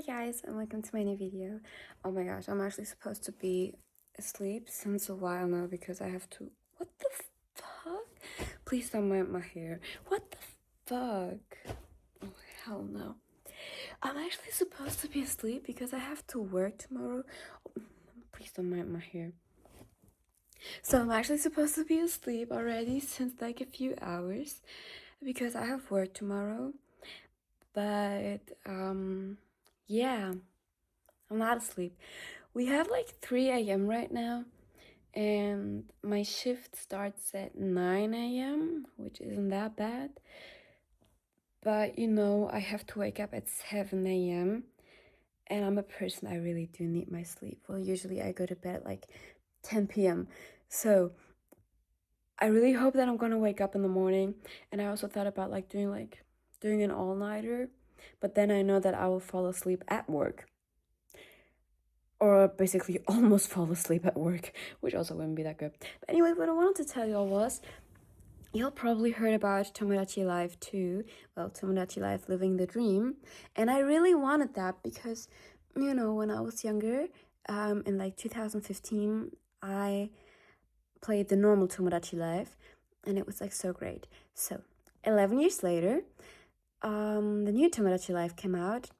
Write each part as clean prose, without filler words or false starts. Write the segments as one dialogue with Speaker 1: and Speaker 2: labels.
Speaker 1: Hey guys, and welcome to my new video. Oh my gosh, I'm actually supposed to be asleep since a while now because I have to. What the fuck? Please don't mind my hair. What the fuck? Oh hell no. I'm actually supposed to be asleep because I have to work tomorrow. Oh, please don't mind my hair. So I'm actually supposed to be asleep already since like a few hours because I have work tomorrow. But yeah. I'm not asleep. We have like 3 a.m. right now, and my shift starts at 9 a.m., which isn't that bad. But I have to wake up at 7 a.m., and I'm a person, I really do need my sleep. Well, usually I go to bed at like 10 p.m. So I really hope that I'm gonna wake up in the morning. And I also thought about doing an all-nighter, but then I know that I will fall asleep at work. Or basically almost fall asleep at work, which also wouldn't be that good. But anyway, what I wanted to tell y'all was, y'all probably heard about Tomodachi Life 2, well, Tomodachi Life Living the Dream, and I really wanted that because, when I was younger, in like 2015, I played the normal Tomodachi Life, and it was like so great. So, 11 years later, the new Tomodachi Life came out,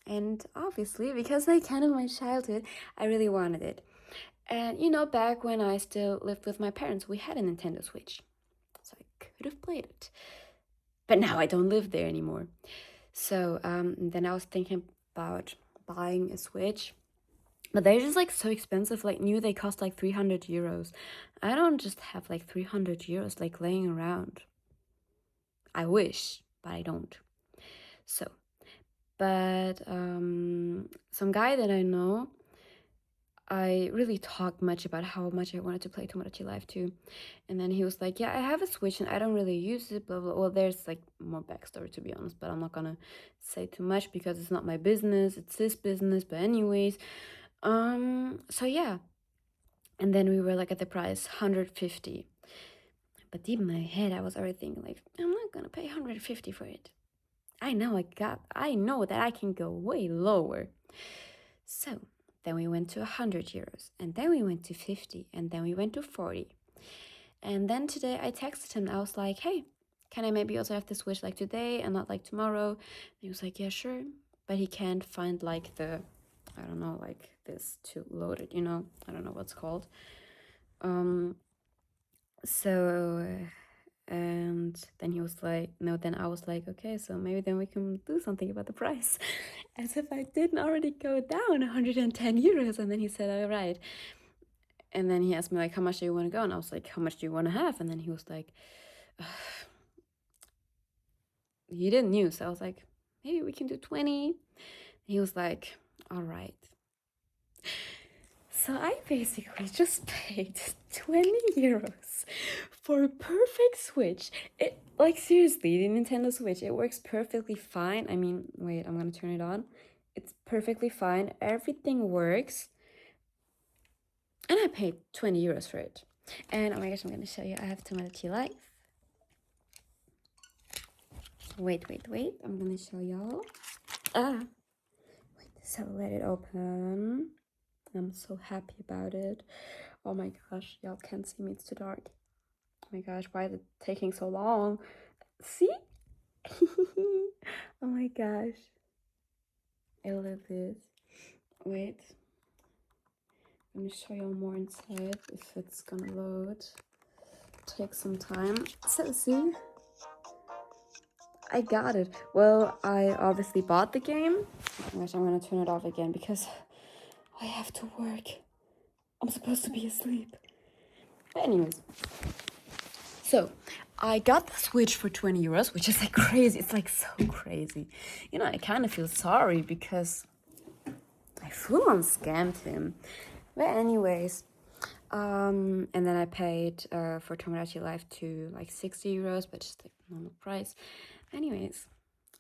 Speaker 1: and obviously, because they kind of my childhood, I really wanted it. And back when I still lived with my parents, we had a Nintendo Switch. So I could have played it. But now I don't live there anymore. So then I was thinking about buying a Switch. But they're just like so expensive. Like new, they cost like 300 euros. I don't just have like 300 euros like laying around. I wish, but I don't. So, but some guy that I know, I really talked much about how much I wanted to play Tomodachi Life 2. And then he was like, yeah, I have a Switch and I don't really use it, blah, blah. Well, there's like more backstory, to be honest, but I'm not gonna say too much because it's not my business. It's his business. But anyways, so yeah. And then we were like at the price 150. But deep in my head, I was already thinking like, I'm not gonna pay 150 for it. I know that I can go way lower. So then we went to 100 euros, and then we went to 50, and then we went to 40. And then today I texted him, I was like, hey, can I maybe also have the Switch like today and not like tomorrow? And he was like, yeah, sure. But he can't find like I don't know, like this to load it, I don't know what's called. So and then he was like, no, then I was like, okay, so maybe then we can do something about the price. As if I didn't already go down 110 euros. And then he said, all right. And then he asked me like, how much do you want to go? And I was like, how much do you want to have? And then he was like, he didn't knew. So I was like, maybe we can do 20. And he was like, all right. So I basically just paid 20 euros for a perfect Switch. It, like, seriously, the Nintendo Switch, it works perfectly fine. I mean, wait, I'm gonna turn it on. It's perfectly fine. Everything works. And I paid 20 euros for it. And oh my gosh, I'm gonna show you. I have Tomodachi Life. Wait. I'm gonna show y'all. Wait, so let it open. I'm so happy about it. Oh my gosh, y'all can't see me, it's too dark. Oh my gosh, why is it taking so long? See? Oh my gosh. I love this. Wait. Let me show y'all more inside if it's gonna load. Take some time. So see? I got it. Well, I obviously bought the game. Oh my gosh, I'm gonna turn it off again because I have to work. I'm supposed to be asleep. But anyways, so I got the Switch for 20 euros, which is like crazy. It's like so crazy. I kind of feel sorry because I full on scammed him. But anyways, and then I paid for Tomodachi Life to like 60 euros, but just like normal price. Anyways,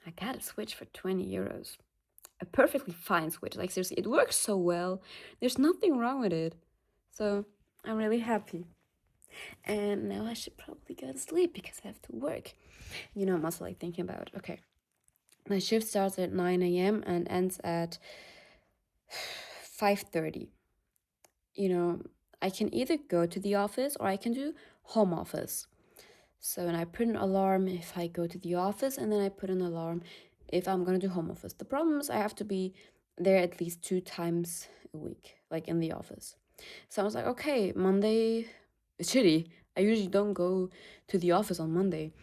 Speaker 1: I got a Switch for 20 euros. A perfectly fine Switch. Like seriously, it works so well. There's nothing wrong with it. So I'm really happy. And now I should probably go to sleep because I have to work. I'm also like thinking about, okay, My shift starts at 9 a.m. and ends at 5:30. You know, I can either go to the office or I can do home office. So, and I put an alarm if I go to the office, and then I put an alarm if I'm gonna do home office. The problem is I have to be there at least 2 times a week, like in the office. So I was like, okay, Monday is shitty. I usually don't go to the office on Monday.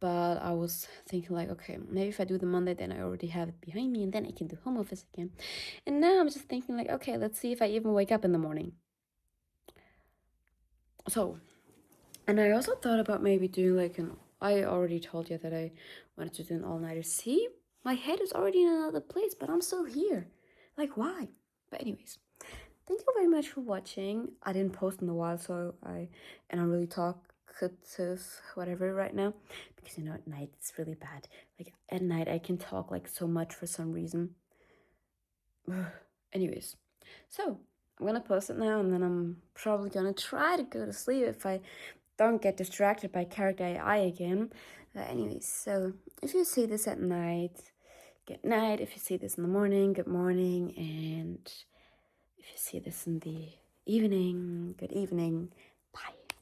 Speaker 1: But I was thinking like, okay, maybe if I do the Monday, then I already have it behind me and then I can do home office again. And now I'm just thinking like, okay, let's see if I even wake up in the morning. So, and I also thought about maybe doing like I already told you that I wanted to do an all-nighter. See, my head is already in another place, but I'm still here. Like, why? But anyways, thank you very much for watching. I didn't post in a while, so I'm really talkative, whatever, right now, because you know at night it's really bad. Like at night I can talk like so much for some reason. Anyways, so I'm gonna post it now, and then I'm probably gonna try to go to sleep if I don't get distracted by character AI again. Anyways, so if you see this at night, good night. If you see this in the morning, good morning. And if you see this in the evening, good evening. Bye.